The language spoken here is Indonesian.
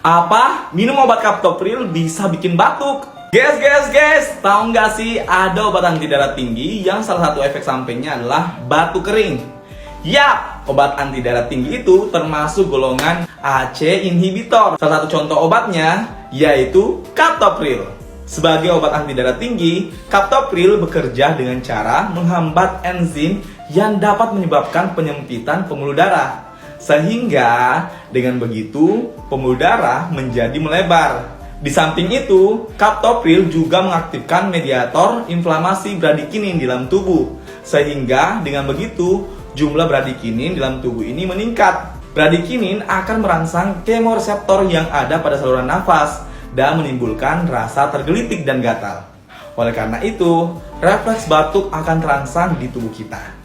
Apa? Minum obat kaptopril bisa bikin batuk? Guys, tahu nggak sih ada obat anti darah tinggi yang salah satu efek sampingnya adalah batuk kering? Yap, obat anti darah tinggi itu termasuk golongan AC inhibitor. Salah satu contoh obatnya yaitu kaptopril. Sebagai obat anti darah tinggi, kaptopril bekerja dengan cara menghambat enzim yang dapat menyebabkan penyempitan pembuluh darah. Sehingga dengan begitu pembuluh darah menjadi melebar. Di samping itu, kaptopril juga mengaktifkan mediator inflamasi bradikinin di dalam tubuh. Sehingga dengan begitu jumlah bradikinin di dalam tubuh ini meningkat. Bradikinin akan merangsang kemoreseptor yang ada pada saluran nafas dan menimbulkan rasa tergelitik dan gatal. Oleh karena itu, refleks batuk akan terangsang di tubuh kita.